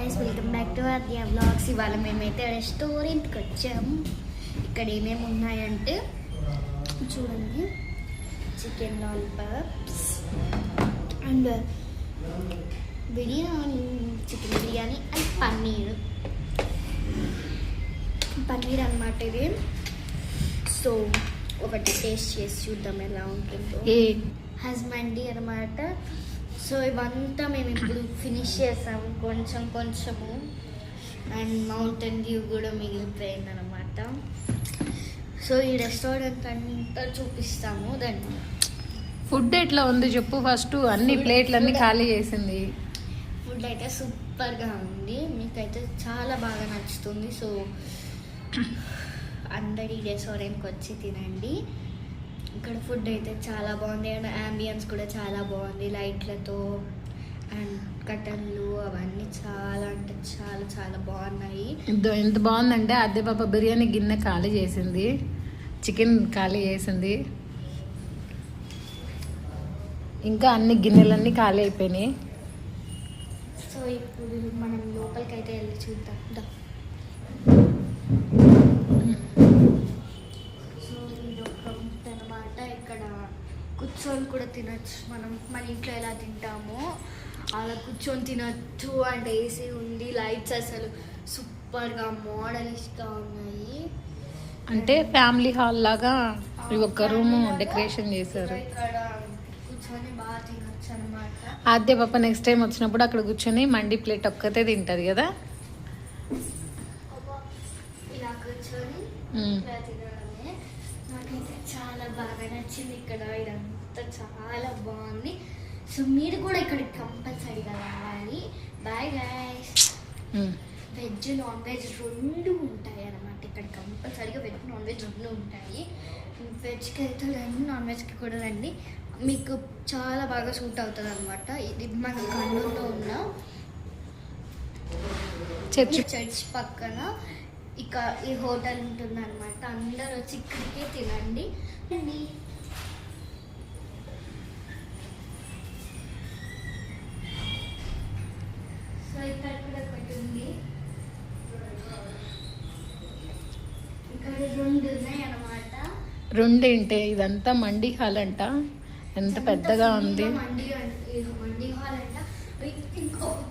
Guys, welcome back to Aadya vlogs. ఇవాళ మేమైతే రెస్టారెంట్కి వచ్చాము. ఇక్కడ ఏమేమి ఉన్నాయంటే చూడండి, chicken lollipops and biryani, chicken biryani and paneer అన్నమాట ఇది. సో ఒకటి టేస్ట్ చేసి చూద్దాం ఎలా ఉంటుందో. హస్మండి అన్నమాట. సో ఇవంతా మేము ఇప్పుడు ఫినిష్ చేసాము కొంచెము. అండ్ మౌంటైన్ వ్యూ కూడా మిగిలిపోయింది అనమాట. సో ఈ రెస్టారెంట్ అంతా చూపిస్తాము. దాన్ని ఫుడ్ ఎట్లా ఉంది చెప్పు ఫస్ట్. అన్ని ప్లేట్లన్నీ ఖాళీ చేసింది. ఫుడ్ అయితే సూపర్గా ఉంది, మీకైతే చాలా బాగా నచ్చుతుంది. సో అందరు ఈ రెస్టారెంట్కి వచ్చి తినండి. ఇక్కడ ఫుడ్ అయితే చాలా బాగుంది అండ్ అంబియన్స్ కూడా చాలా బాగుంది, లైట్లతో అండ్ కటన్లు అవన్నీ చాలా అంటే చాలా చాలా బాగున్నాయి. ఎంత బాగుందంటే అద్దె పాప బిర్యానీ గిన్నె ఖాళీ చేసింది, చికెన్ ఖాళీ చేసింది, ఇంకా అన్ని గిన్నెలన్నీ ఖాళీ అయిపోయినాయి. సో ఇప్పుడు మనం లోపలికైతే వెళ్ళి చూద్దాం. కూర్చొని కూడా తినచ్చు. మనం మన ఇంట్లో ఎలా తింటామో అలా కూర్చొని తినచ్చు. అండ్ ఏసీ ఉంది, లైట్స్ అసలు సూపర్గా మోడలిష్గా ఉన్నాయి. అంటే ఫ్యామిలీ హాల్ లాగా ఒక రూమ్ డెకరేషన్ చేశారు. ఇక్కడ కూర్చొని బాగా తినచ్చు అనమాట. ఆద్య పాప నెక్స్ట్ టైం వచ్చినప్పుడు అక్కడ కూర్చొని మండి ప్లేట్ ఒక్కతే తింటది కదా. ఇలా కూర్చొని ఇలా తినడమే నాకైతే చాలా బాగా నచ్చింది. ఇక్కడ ఇదంతా చాలా బాగుంది. సో మీరు కూడా ఇక్కడ కంపల్సరీగా రావాలి. Bye guys. Veg non veg రెండు ఉంటాయి అన్నమాట ఇక్కడ. కంపల్సరీగా వెజ్ నాన్ వెజ్ రెండు ఉంటాయి. వెజ్కి అయితే రండి, నాన్ వెజ్కి కూడా రండి. మీకు చాలా బాగా సూట్ అవుతుంది అనమాట. ఇది మన కర్నూలులో ఉన్న చర్చ్ పక్కన ఇక ఈ హోటల్ ఉంటుంది అనమాట. అందరు వచ్చి ఇక్కడికే తినండి. సో ఇక్కడ కూడా ఒకటి ఉంది. ఇక్కడ రెండు ఉన్నాయి అనమాట. రెండేంటే ఇదంతా మండి హాల్ అంట. ఎంత పెద్దగా ఉంది. మండి హాల్ అంట.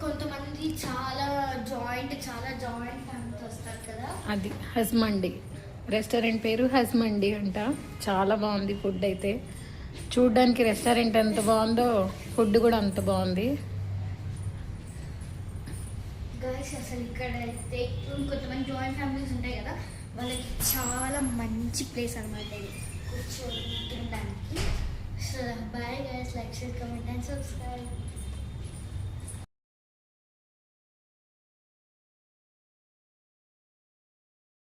కొంతమంది చాలా జాయింట్ అంత వస్తారు కదా, అది హస్మండి. రెస్టారెంట్ పేరు హస్మండి అంట. చాలా బాగుంది ఫుడ్ అయితే. చూడ్డానికి రెస్టారెంట్ ఎంత బాగుందో ఫుడ్ కూడా అంత బాగుంది. గైస్ అసలు ఇక్కడ అయితే కొంతమంది జాయింట్ ఫ్యామిలీస్ ఉంటాయి కదా, వాళ్ళకి చాలా మంచి ప్లేస్ అనమాట ఇది కూర్చొని తినడానికి. So bye guys, like share comment and subscribe.